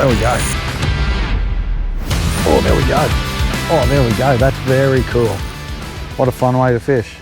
there we go. Oh, there we go. Oh, there we go. That's very cool. What a fun way to fish.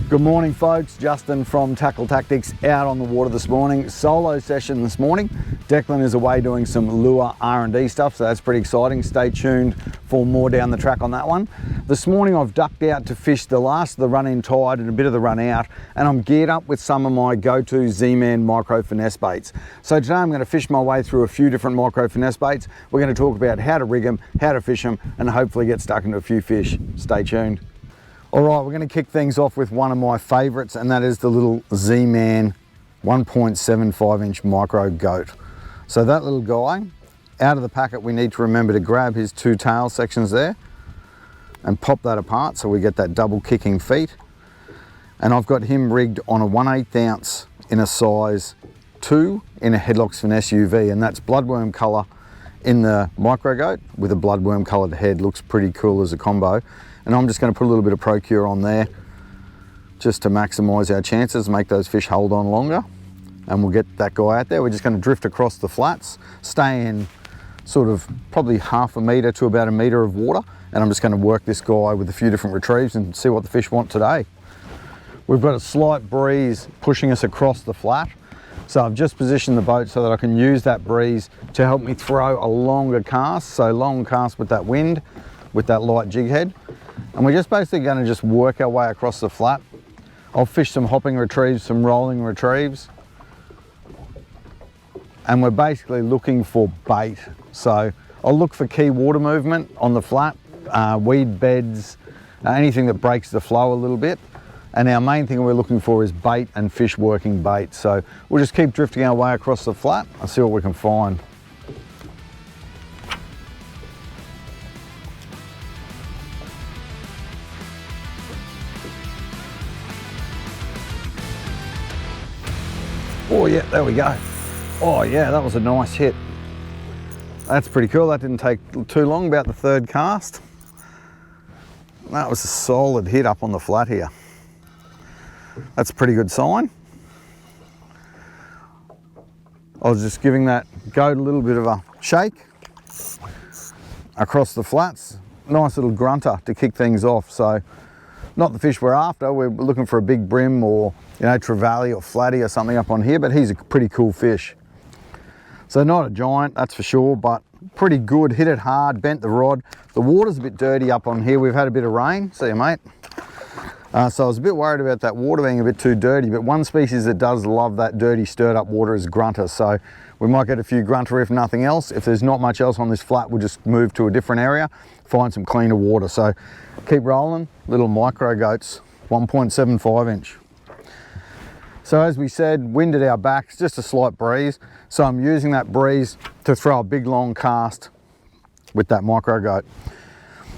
Good morning, folks. Justin from Tackle Tactics out on the water this morning. Solo session this morning. Declan is away doing some lure R&D stuff, so that's pretty exciting. Stay tuned for more down the track on that one. This morning I've ducked out to fish the last of the run-in tide and a bit of the run-out, and I'm geared up with some of my go-to ZMan Micro Finesse baits. So today I'm going to fish my way through a few different Micro Finesse baits. We're going to talk about how to rig them, how to fish them, and hopefully get stuck into a few fish. Stay tuned. All right, we're going to kick things off with one of my favorites, and that is the little ZMan 1.75 inch micro goat. So that little guy, out of the packet, we need to remember to grab his two tail sections there and pop that apart so we get that double kicking feet. And I've got him rigged on a 1/8 ounce in a size 2 in a HeadlockZ Finesse UV, and that's bloodworm color in the micro goat with a bloodworm colored head. Looks pretty cool as a combo. And I'm just going to put a little bit of Procure on there just to maximize our chances, make those fish hold on longer. And we'll get that guy out there. We're just going to drift across the flats, stay in sort of probably half a metre to about a metre of water. And I'm just going to work this guy with a few different retrieves and see what the fish want today. We've got a slight breeze pushing us across the flat. So I've just positioned the boat so that I can use that breeze to help me throw a longer cast. So long cast with that wind, with that light jig head. And we're just basically going to just work our way across the flat. I'll fish some hopping retrieves, some rolling retrieves. And we're basically looking for bait. So I'll look for key water movement on the flat, weed beds, anything that breaks the flow a little bit. And our main thing we're looking for is bait and fish working bait. So we'll just keep drifting our way across the flat and see what we can find. Oh yeah, there we go. Oh yeah, that was a nice hit. That's pretty cool. That didn't take too long, about the third cast. That was a solid hit up on the flat here. That's a pretty good sign. I was just giving that goat a little bit of a shake across the flats. Nice little grunter to kick things off. So not the fish we're after. We're looking for a big brim or, you know, trevally or flatty or something up on here, but he's a pretty cool fish. So not a giant, that's for sure, but pretty good. Hit it hard, bent the rod. The water's a bit dirty up on here. We've had a bit of rain. See you, mate. So I was a bit worried about that water being a bit too dirty, but one species that does love that dirty, stirred up water is grunter. So we might get a few grunter if nothing else. If there's not much else on this flat, we'll just move to a different area, find some cleaner water. So keep rolling, little micro goats, 1.75 inch. So as we said, wind at our backs, just a slight breeze. So I'm using that breeze to throw a big long cast with that micro goat.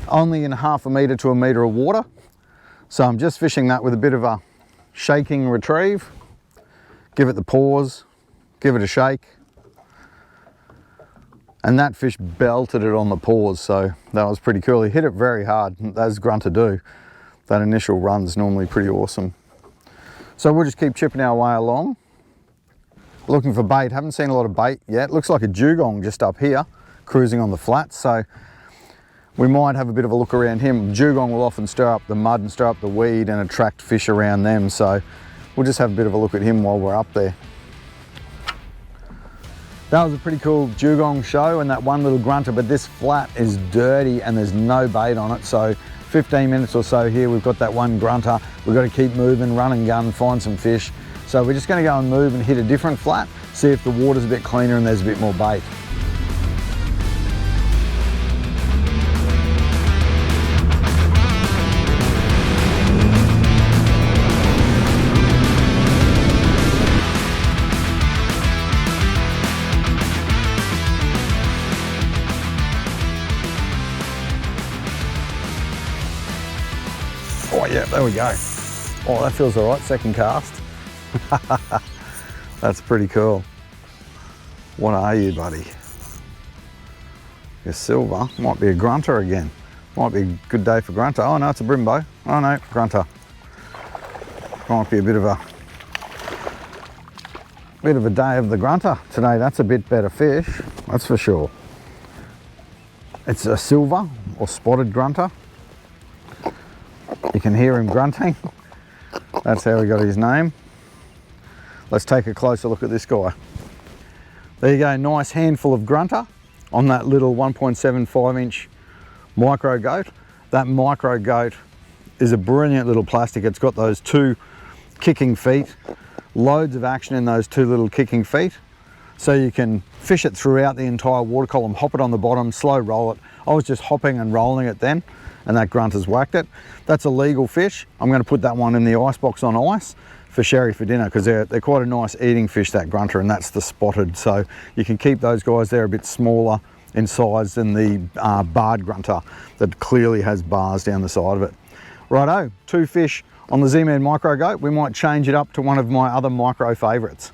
Only in half a metre to a metre of water. So I'm just fishing that with a bit of a shaking retrieve. Give it the pause, give it a shake. And that fish belted it on the pause, so that was pretty cool. He hit it very hard, as grunter do. That initial run's normally pretty awesome. So we'll just keep chipping our way along. Looking for bait, haven't seen a lot of bait yet. Looks like a dugong just up here, cruising on the flats. So we might have a bit of a look around him. Dugong will often stir up the mud and stir up the weed and attract fish around them. So we'll just have a bit of a look at him while we're up there. That was a pretty cool dugong show and that one little grunter, but this flat is dirty and there's no bait on it. So 15 minutes or so here, we've got that one grunter. We've got to keep moving, run and gun, find some fish. So we're just going to go and move and hit a different flat, see if the water's a bit cleaner and there's a bit more bait. Oh yeah, there we go. Oh, that feels all right, second cast. That's pretty cool. What are you, buddy? You're silver. Might be a grunter again. Might be a good day for grunter. Oh no, it's a brimbo. Oh no, grunter. Might be a bit of a Bit of a day of the grunter today. That's a bit better fish, that's for sure. It's a silver or spotted grunter. You can hear him grunting. That's how he got his name. Let's take a closer look at this guy. There you go, nice handful of grunter on that little 1.75 inch micro goat. That micro goat is a brilliant little plastic. It's got those two kicking feet, loads of action in those two little kicking feet. So you can fish it throughout the entire water column, hop it on the bottom, slow roll it. I was just hopping and rolling it then, and that grunter's whacked it. That's a legal fish. I'm going to put that one in the ice box on ice for sherry for dinner, because they're quite a nice eating fish, that grunter, and that's the spotted. So you can keep those guys. They're a bit smaller in size than the barred grunter that clearly has bars down the side of it. Righto, 2 fish on the ZMan Micro Goat. We might change it up to one of my other micro favourites.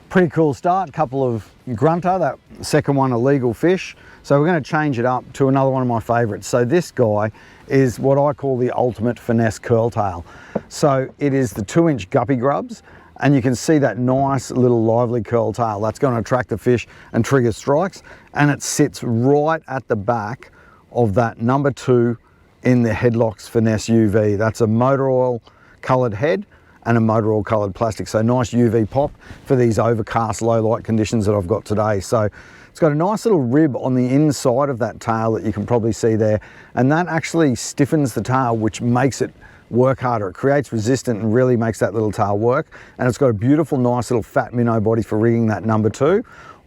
Pretty cool start, couple of grunter, that second one a legal fish. So we're going to change it up to another one of my favourites. So this guy is what I call the ultimate finesse curltail. So it is the 2-inch Guppy grubs, and you can see that nice little lively curltail. That's going to attract the fish and trigger strikes, and it sits right at the back of that number 2 in the HeadlockZ Finesse UV. That's a motor oil coloured head and a motor oil coloured plastic. So nice UV pop for these overcast low light conditions that I've got today. So it's got a nice little rib on the inside of that tail that you can probably see there, and that actually stiffens the tail, which makes it work harder. It creates resistance and really makes that little tail work. And it's got a beautiful, nice little fat minnow body for rigging that number 2.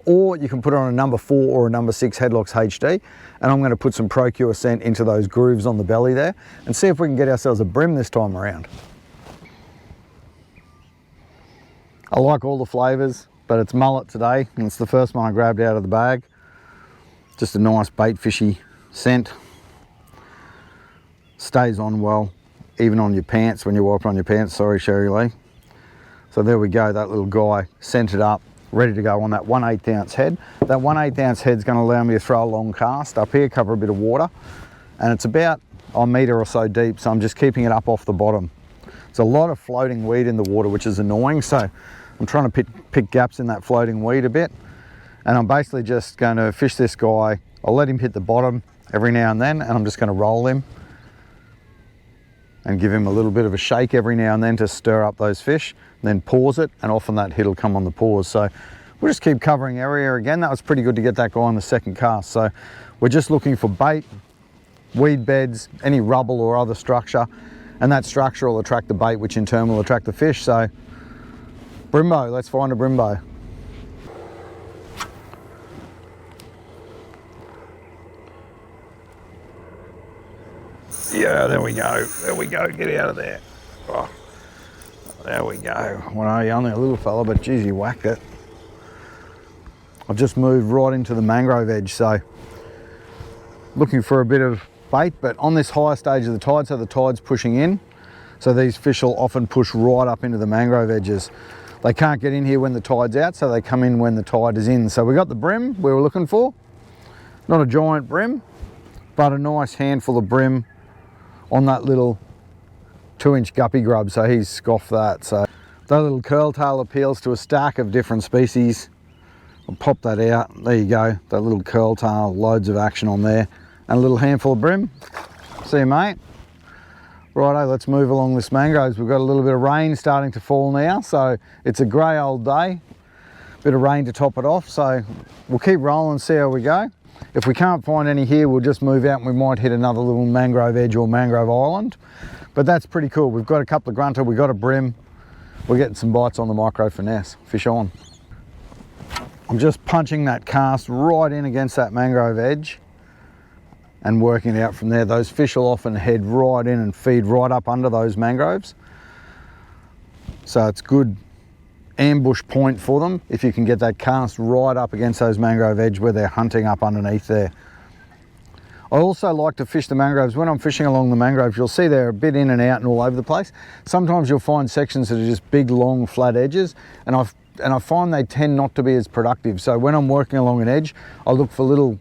Or you can put it on a number 4 or a number 6 HeadlockZ HD. And I'm going to put some ProCure scent into those grooves on the belly there and see if we can get ourselves a brim this time around. I like all the flavours, but it's mullet today, and it's the first one I grabbed out of the bag. Just a nice bait fishy scent. Stays on well, even on your pants, when you wipe it on your pants. Sorry, Sherry Lee. So there we go, that little guy scented up, ready to go on that 1/8 ounce head. That 1/8 ounce head's going to allow me to throw a long cast up here, cover a bit of water, and it's about a metre or so deep, so I'm just keeping it up off the bottom. There's a lot of floating weed in the water, which is annoying, so I'm trying to pick gaps in that floating weed a bit, and I'm basically just going to fish this guy. I'll let him hit the bottom every now and then, and I'm just going to roll him and give him a little bit of a shake every now and then to stir up those fish, and then pause it, and often that hit will come on the pause. So we'll just keep covering area again. That was pretty good to get that guy on the second cast. So we're just looking for bait, weed beds, any rubble or other structure, and that structure will attract the bait, which in turn will attract the fish. So Brimbo, let's find a Brimbo. Yeah, there we go, get out of there. Oh, there we go. Well, you're only a little fella, but geez, you whacked it. I've just moved right into the mangrove edge, so looking for a bit of bait, but on this higher stage of the tide, so the tide's pushing in, so these fish will often push right up into the mangrove edges. They can't get in here when the tide's out, so they come in when the tide is in. So we got the brim we were looking for. Not a giant brim, but a nice handful of brim on that little 2-inch Guppy grub, so he's scoffed that. So that little curltail appeals to a stack of different species. I'll pop that out. There you go, that little curltail, loads of action on there. And a little handful of brim. See you, mate. Righto, let's move along this mangroves. We've got a little bit of rain starting to fall now, so it's a grey old day. Bit of rain to top it off, so we'll keep rolling and see how we go. If we can't find any here, we'll just move out and we might hit another little mangrove edge or mangrove island. But that's pretty cool. We've got a couple of grunter, we've got a brim. We're getting some bites on the Micro Finesse. Fish on. I'm just punching that cast right in against that mangrove edge and working it out from there. Those fish will often head right in and feed right up under those mangroves. So it's good ambush point for them if you can get that cast right up against those mangrove edge where they're hunting up underneath there. I also like to fish the mangroves. When I'm fishing along the mangroves, you'll see they're a bit in and out and all over the place. Sometimes you'll find sections that are just big, long, flat edges, and I find they tend not to be as productive. So when I'm working along an edge, I look for little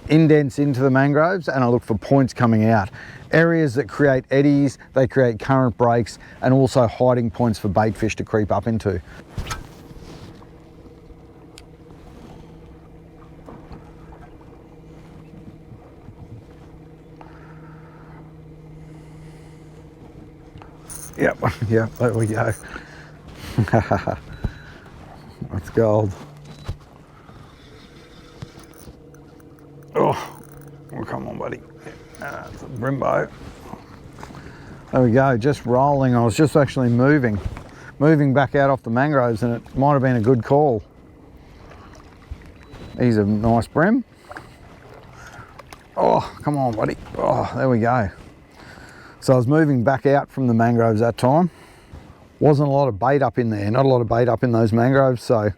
indents into the mangroves and I look for points coming out. Areas that create eddies, they create current breaks, and also hiding points for bait fish to creep up into. Yep, yep, there we go. That's gold. Oh, come on, buddy. It's a Brimbo. There we go, just rolling. I was just actually moving back out off the mangroves, and it might have been a good call. He's a nice brim. Oh, come on, buddy. Oh, there we go. So I was moving back out from the mangroves that time. Wasn't a lot of bait up in there, not a lot of bait up in those mangroves, so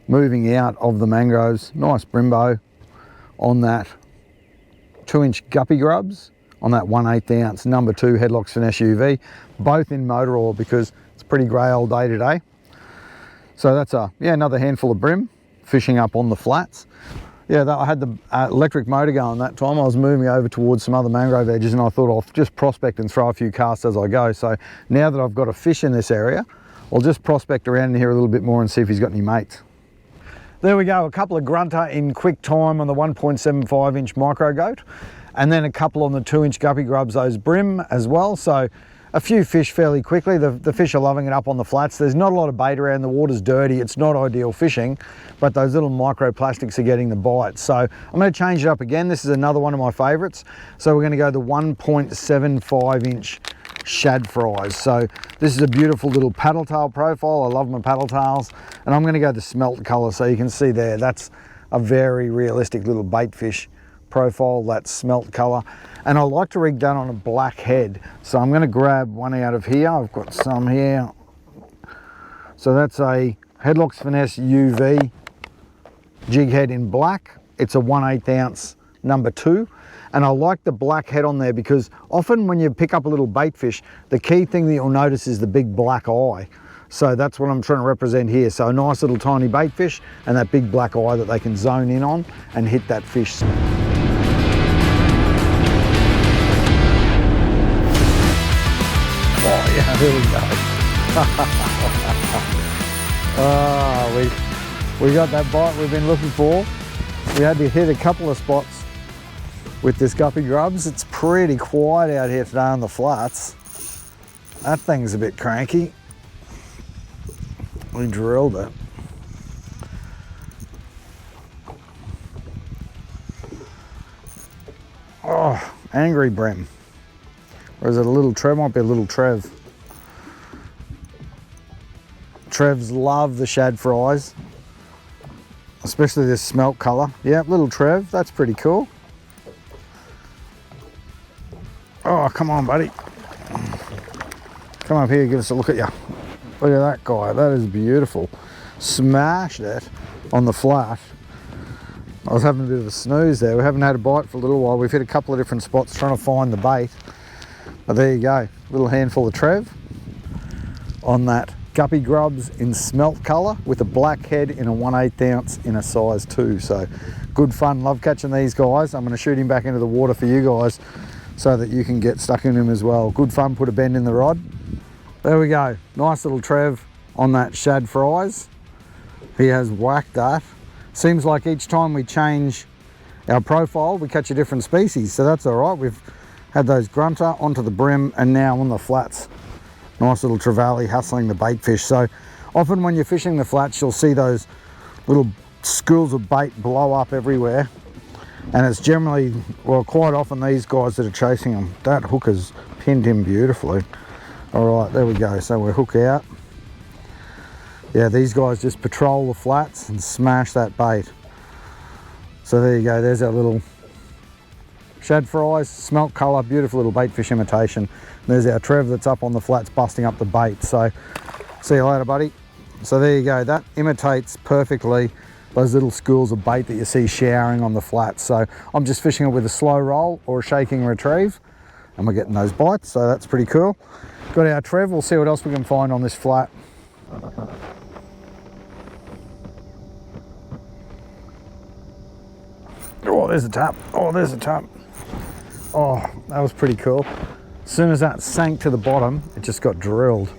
moving out of the mangroves, nice Brimbo on that 2-inch Guppy grubs, on that 1/8 ounce number 2 HeadlockZ Finesse UV, both in motor oil because it's a pretty grey old day today. So that's another handful of brim fishing up on the flats. Yeah, I had the electric motor going that time. I was moving over towards some other mangrove edges, and I thought I'll just prospect and throw a few casts as I go. So now that I've got a fish in this area, I'll just prospect around in here a little bit more and see if he's got any mates. There we go, a couple of grunter in quick time on the 1.75 inch micro goat, and then a couple on the 2-inch Guppy grubs, those brim as well. So a few fish fairly quickly. The fish are loving it up on the flats. There's not a lot of bait around, the water's dirty, it's not ideal fishing, but those little microplastics are getting the bite. So I'm going to change it up again. This is another one of my favourites. So we're going to go the 1.75 inch Shad FryZ. So this is a beautiful little paddle tail profile. I love my paddle tails, and I'm going to go the smelt colour. So you can see there, that's a very realistic little bait fish profile, that smelt colour. And I like to rig that on a black head. So I'm going to grab one out of here. I've got some here. So that's a HeadlockZ Finesse UV Jighead in black. It's a 1/8 ounce number 2. And I like the black head on there because often when you pick up a little bait fish, the key thing that you'll notice is the big black eye. So that's what I'm trying to represent here. So a nice little tiny bait fish and that big black eye that they can zone in on and hit that fish. Oh yeah, here we go. we got that bite we've been looking for. We had to hit a couple of spots with this Guppy grubs. It's pretty quiet out here today on the flats. That thing's a bit cranky. We drilled it. Oh, angry brim. Or is it a little Trev? Might be a little Trev. Trevs love the Shad FryZ, especially this smelt colour. Yep, little Trev, that's pretty cool. Oh, come on, buddy. Come up here, give us a look at you. Look at that guy, that is beautiful. Smashed it on the flat. I was having a bit of a snooze there. We haven't had a bite for a little while. We've hit a couple of different spots trying to find the bait. But there you go, little handful of Trev on that Guppy grubs in smelt colour with a black head in a 1/8 ounce in a size 2. So good fun, love catching these guys. I'm going to shoot him back into the water for you guys so that you can get stuck in him as well. Good fun, put a bend in the rod. There we go, nice little Trev on that Shad FryZ. He has whacked that. Seems like each time we change our profile, we catch a different species, so that's all right. We've had those grunter onto the brim and now on the flats. Nice little trevally hustling the bait fish. So often when you're fishing the flats, you'll see those little schools of bait blow up everywhere. And it's generally, well, quite often these guys that are chasing them. That hook has pinned him beautifully. All right, there we go. So we're hook out. Yeah, these guys just patrol the flats and smash that bait. So there you go, there's our little Shad FryZ, smelt colour, beautiful little bait fish imitation. There's our Trev that's up on the flats busting up the bait. So see you later, buddy. So there you go, that imitates perfectly those little schools of bait that you see showering on the flats. So I'm just fishing it with a slow roll or a shaking retrieve, and we're getting those bites, so that's pretty cool. Got our Trev, we'll see what else we can find on this flat. Oh, there's a tap. Oh, there's a tap. Oh, that was pretty cool. As soon as that sank to the bottom, it just got drilled.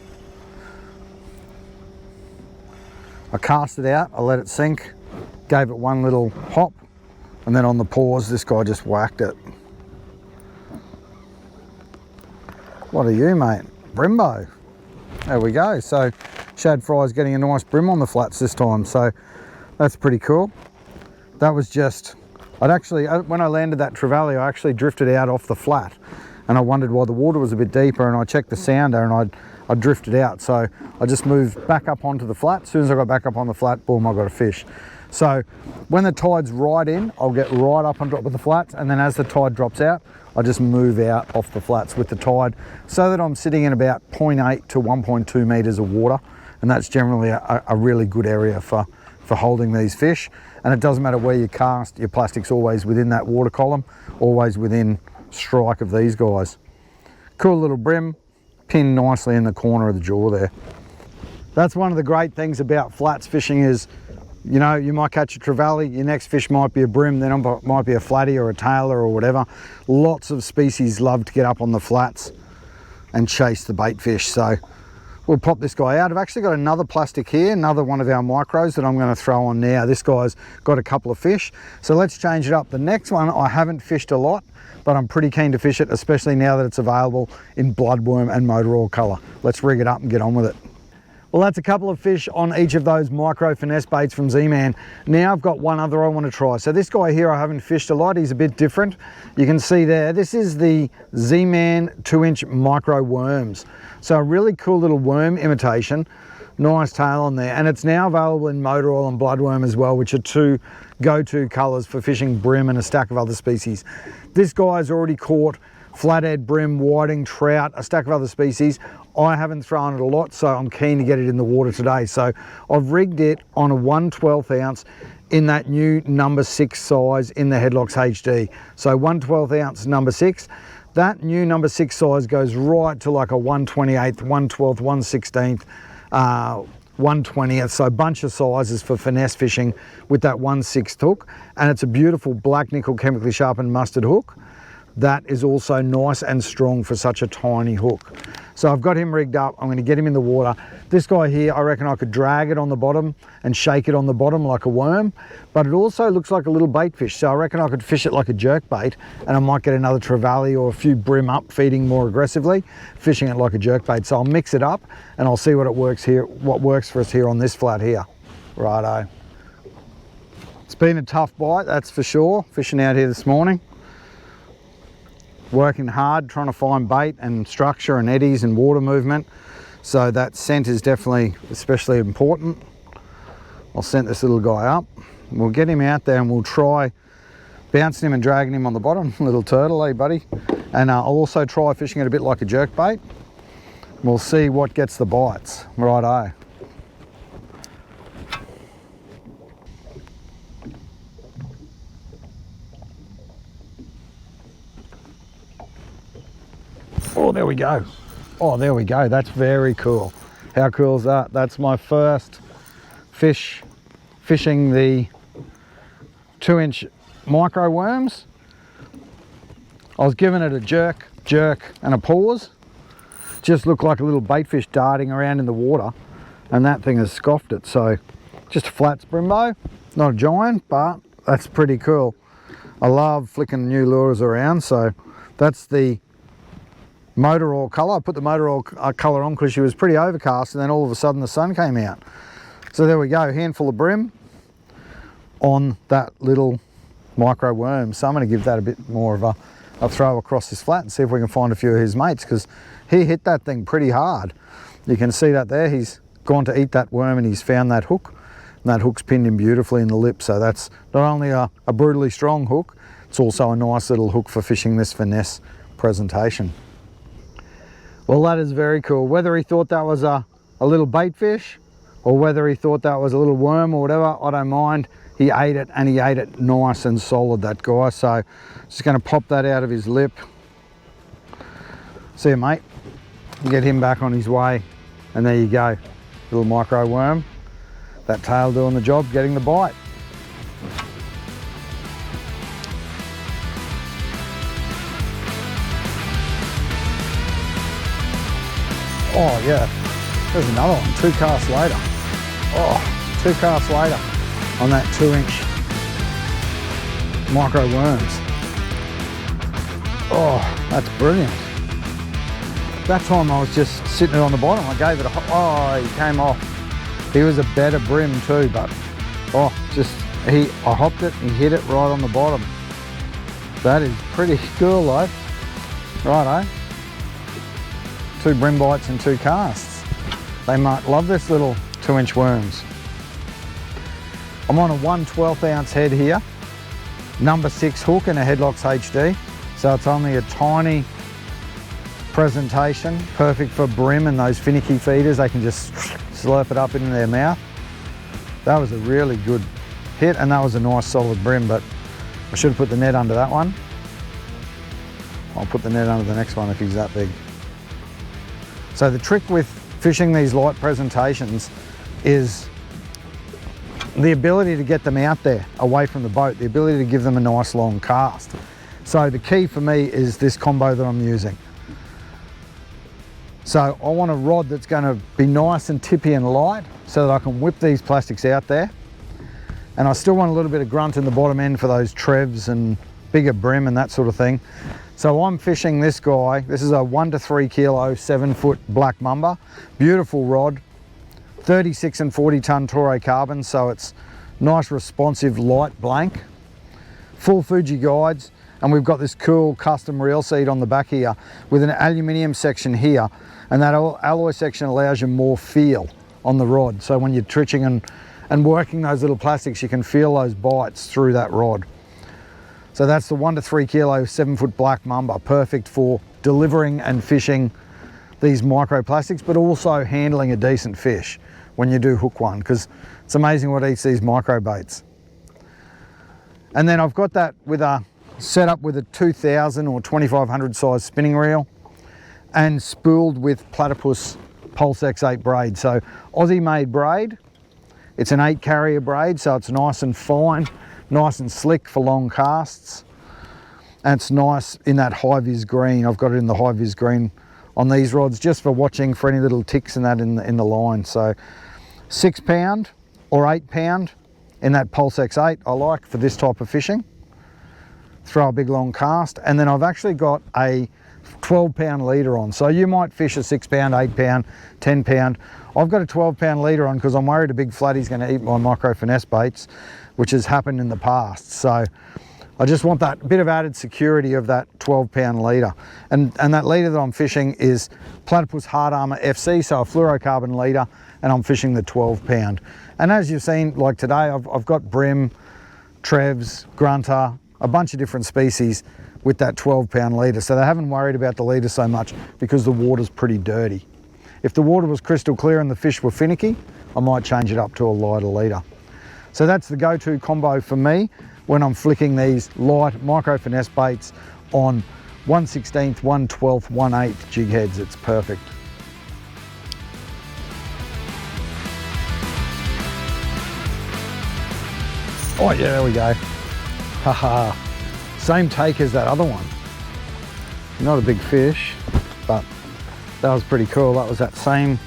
I cast it out, I let it sink, gave it one little hop, and then on the pause, this guy just whacked it. What are you, mate? Brimbo. There we go. So Shad FryZ getting a nice brim on the flats this time. So that's pretty cool. That was just, when I landed that trevally, I actually drifted out off the flat and I wondered why the water was a bit deeper, and I checked the sounder and I drifted out. So I just moved back up onto the flat. As soon as I got back up on the flat, boom, I got a fish. So when the tide's right in, I'll get right up on top of the flats, and then as the tide drops out, I just move out off the flats with the tide so that I'm sitting in about 0.8 to 1.2 meters of water. And that's generally a really good area for holding these fish. And it doesn't matter where you cast, your plastic's always within that water column, always within strike of these guys. Cool little brim, pinned nicely in the corner of the jaw there. That's one of the great things about flats fishing is, you know, you might catch a trevally, your next fish might be a brim, then it might be a flatty or a tailor or whatever. Lots of species love to get up on the flats and chase the bait fish. So we'll pop this guy out. I've actually got another plastic here, another one of our micros that I'm going to throw on now. This guy's got a couple of fish. So let's change it up. The next one I haven't fished a lot, but I'm pretty keen to fish it, especially now that it's available in bloodworm and motor oil colour. Let's rig it up and get on with it. Well, that's a couple of fish on each of those micro finesse baits from ZMan. Now I've got one other I want to try. So this guy here I haven't fished a lot. He's a bit different. You can see there, this is the ZMan 2-inch micro worms. So a really cool little worm imitation. Nice tail on there. And it's now available in motor oil and bloodworm as well, which are two go-to colours for fishing brim and a stack of other species. This guy's already caught flathead, brim, whiting, trout, a stack of other species. I haven't thrown it a lot, so I'm keen to get it in the water today. So I've rigged it on a 1/12 ounce in that new number 6 size in the HeadlockZ HD. So 1/12 ounce number 6. That new number 6 size goes right to like a 1/28, 1/12, 1/16, 1/20th. So a bunch of sizes for finesse fishing with that 1/6 hook. And it's a beautiful black nickel chemically sharpened mustard hook. That is also nice and strong for such a tiny hook. So I've got him rigged up. I'm going to get him in the water. This guy here, I reckon I could drag it on the bottom and shake it on the bottom like a worm, but it also looks like a little bait fish. So I reckon I could fish it like a jerk bait, and I might get another trevally or a few brim up feeding more aggressively, fishing it like a jerk bait. So I'll mix it up and I'll see what works for us here on this flat here. Righto. It's been a tough bite, that's for sure, fishing out here this morning. Working hard, trying to find bait and structure and eddies and water movement. So that scent is definitely especially important. I'll scent this little guy up. We'll get him out there and we'll try bouncing him and dragging him on the bottom. Little turtle, eh buddy? And I'll also try fishing it a bit like a jerk bait. We'll see what gets the bites. Righto. Oh, there we go. Oh, there we go. That's very cool. How cool is that? That's my first fish fishing the 2-inch micro worms. I was giving it a jerk, and a pause. Just looked like a little bait fish darting around in the water, and that thing has scoffed it. So just a flat springbow, not a giant, but that's pretty cool. I love flicking new lures around. So that's the motor oil colour. I put the motor oil colour on because she was pretty overcast, and then all of a sudden the sun came out. So there we go, handful of brim on that little micro worm. So I'm going to give that a bit more of a throw across this flat and see if we can find a few of his mates, because he hit that thing pretty hard. You can see that there, he's gone to eat that worm and he's found that hook, and that hook's pinned him beautifully in the lip. So that's not only a brutally strong hook, it's also a nice little hook for fishing this finesse presentation. Well, that is very cool. Whether he thought that was a little bait fish or whether he thought that was a little worm or whatever, I don't mind. He ate it, and he ate it nice and solid, that guy. So just going to pop that out of his lip. See you, mate. Get him back on his way. And there you go. Little micro worm. That tail doing the job, getting the bite. Oh yeah, there's another one, 2 casts later. Oh, 2 casts later on that 2-inch micro worms. Oh, that's brilliant. That time I was just sitting it on the bottom. I gave it a, oh, he came off. He was a better brim too, but oh, I hopped it, he hit it right on the bottom. That is pretty cool though. Righto. 2 brim bites and 2 casts. They might love this little 2-inch worms. I'm on a 1/12 ounce head here, number 6 hook and a HeadlockZ HD. So it's only a tiny presentation, perfect for brim and those finicky feeders. They can just slurp it up into their mouth. That was a really good hit, and that was a nice solid brim, but I should have put the net under that one. I'll put the net under the next one if he's that big. So the trick with fishing these light presentations is the ability to get them out there away from the boat, the ability to give them a nice long cast. So the key for me is this combo that I'm using. So I want a rod that's going to be nice and tippy and light so that I can whip these plastics out there. And I still want a little bit of grunt in the bottom end for those trevs and bigger brim and that sort of thing. So I'm fishing this guy. This is a 1 to 3 kilo, 7-foot black Mamba. Beautiful rod, 36 and 40 ton Fluorocarbon, so it's nice responsive light blank. Full Fuji guides, and we've got this cool custom reel seat on the back here with an aluminium section here, and that alloy section allows you more feel on the rod. So when you're tritching and working those little plastics, you can feel those bites through that rod. So that's the 1 to 3 kilo, 7-foot black Mamba, perfect for delivering and fishing these microplastics, but also handling a decent fish when you do hook one, because it's amazing what eats these micro baits. And then I've got that with a setup with a 2000 or 2500 size spinning reel and spooled with Platypus Pulse X8 braid. So Aussie made braid. It's an 8 carrier braid, so it's nice and fine, nice and slick for long casts. And it's nice in that high vis green. I've got it in the high vis green on these rods just for watching for any little ticks and that in the line. So 6 pound or 8 pound in that Pulse X8 I like for this type of fishing. Throw a big long cast, and then I've actually got a 12 pound leader on. So you might fish a 6 pound, 8 pound, 10 pound. I've got a 12 pound leader on because I'm worried a big flatty's going to eat my micro finesse baits, which has happened in the past. So I just want that bit of added security of that 12 pound leader. And that leader that I'm fishing is Platypus Hard Armour FC, so a fluorocarbon leader, and I'm fishing the 12 pound. And as you've seen, like today, I've got brim, trevs, grunter, a bunch of different species with that 12 pound leader. So they haven't worried about the leader so much because the water's pretty dirty. If the water was crystal clear and the fish were finicky, I might change it up to a lighter leader. So that's the go-to combo for me when I'm flicking these light micro finesse baits on 1/16th, 1/12th, 1/8 jig heads. It's perfect. Oh yeah, there we go. Haha. Same take as that other one. Not a big fish, but that was pretty cool. That was that same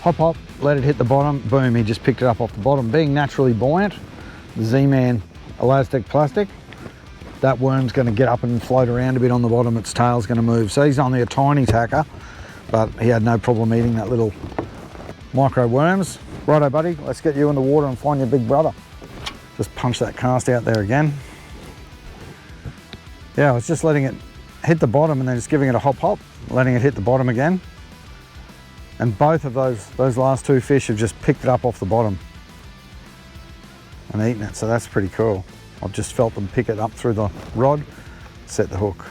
hop, let it hit the bottom, boom, he just picked it up off the bottom. Being naturally buoyant, the ZMan elastic plastic, that worm's going to get up and float around a bit on the bottom, its tail's going to move. So he's only a tiny tacker, but he had no problem eating that little micro worms. Righto buddy, let's get you in the water and find your big brother. Just punch that cast out there again. Yeah, I was just letting it hit the bottom and then just giving it a hop, letting it hit the bottom again. And both of those last 2 fish have just picked it up off the bottom and eaten it, so that's pretty cool. I've just felt them pick it up through the rod, set the hook.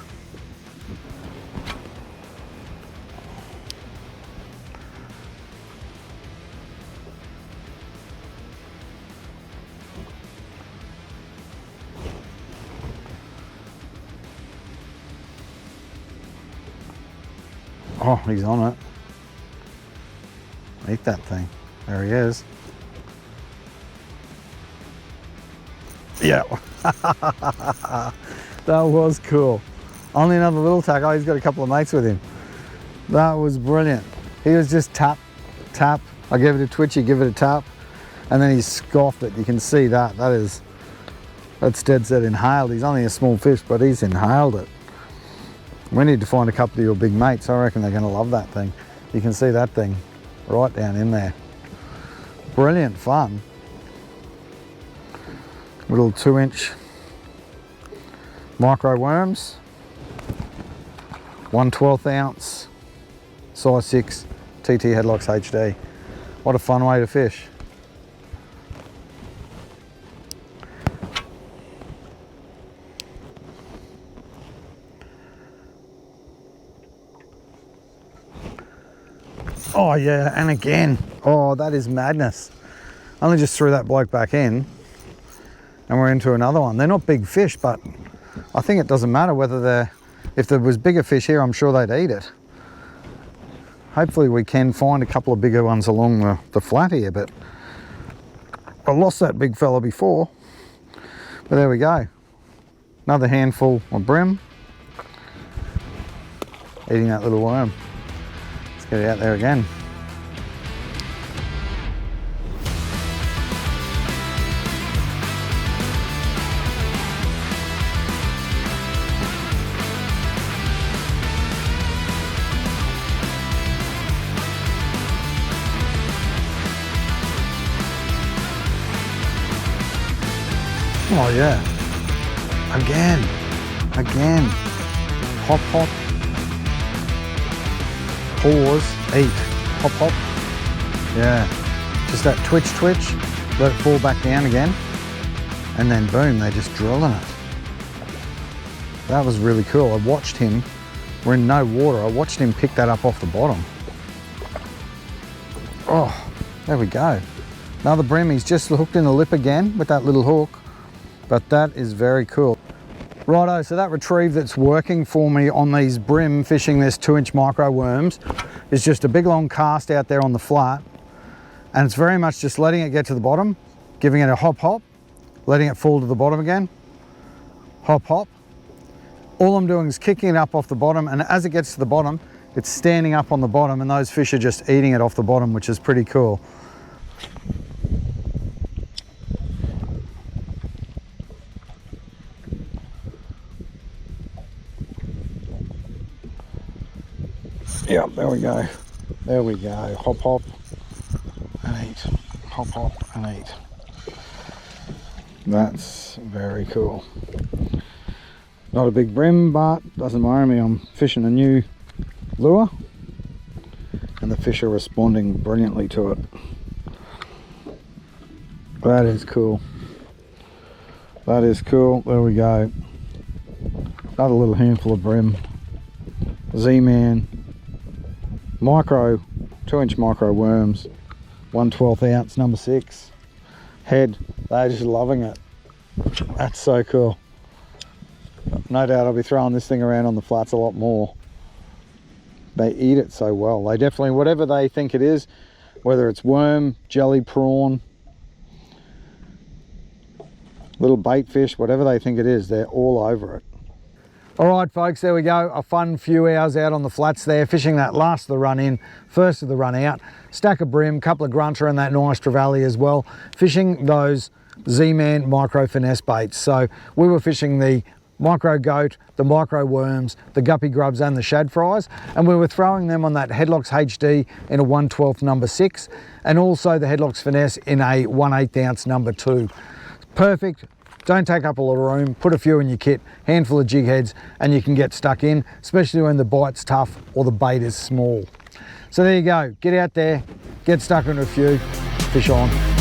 Oh, he's on it. Eat that thing. There he is. Yeah. That was cool. Only another little tackle. He's got a couple of mates with him. That was brilliant. He was just tap, tap. I gave it a twitchy, give it a tap, and then he scoffed it. You can see that. That's dead set inhaled. He's only a small fish, but he's inhaled it. We need to find a couple of your big mates. I reckon they're going to love that thing. You can see that thing right down in there. Brilliant fun. Little 2-inch micro worms. 1/12 ounce, size 6, TT HeadlockZ HD. What a fun way to fish. Oh yeah, and again. Oh, that is madness. Only just threw that bloke back in and we're into another one. They're not big fish, but I think it doesn't matter whether they're, if there was bigger fish here, I'm sure they'd eat it. Hopefully we can find a couple of bigger ones along the flat here, but I lost that big fella before. But there we go. Another handful of brim. Eating that little worm. Let's get it out there again. Oh yeah, again, hop, hop, pause, eat, hop, hop, yeah, just that twitch, let it fall back down again, and then boom, they're just drilling it. That was really cool. I watched him, we're in no water, I watched him pick that up off the bottom. Oh, there we go. Another brim, he's just hooked in the lip again with that little hook. But that is very cool. Righto, so that retrieve that's working for me on these brim fishing this 2-inch micro worms is just a big long cast out there on the flat. And it's very much just letting it get to the bottom, giving it a hop hop, letting it fall to the bottom again, hop hop. All I'm doing is kicking it up off the bottom, and as it gets to the bottom, it's standing up on the bottom and those fish are just eating it off the bottom, which is pretty cool. Yep, there we go. There we go. Hop, hop, and eat. Hop, hop, and eat. That's very cool. Not a big brim, but doesn't worry me. I'm fishing a new lure, and the fish are responding brilliantly to it. That is cool. That is cool. There we go. Another little handful of brim. ZMan Micro 2-inch micro worms, 1/12 ounce, number 6. Head, they're just loving it. That's so cool. No doubt I'll be throwing this thing around on the flats a lot more. They eat it so well. They definitely, whatever they think it is, whether it's worm, jelly, prawn, little bait fish, whatever they think it is, they're all over it. All right, folks, there we go. A fun few hours out on the flats there, fishing that last of the run in, first of the run out. Stack of brim, couple of grunter and that nice trevally as well. Fishing those ZMan Micro Finesse BaitZ. So we were fishing the micro goat, the micro worms, the guppy grubs and the shad fries, and we were throwing them on that HeadlockZ HD in a 1/12 number 6, and also the HeadlockZ Finesse in a 1/8 ounce number 2. Perfect. Don't take up a lot of room, put a few in your kit, handful of jig heads, and you can get stuck in, especially when the bite's tough or the bait is small. So there you go, get out there, get stuck into a few, fish on.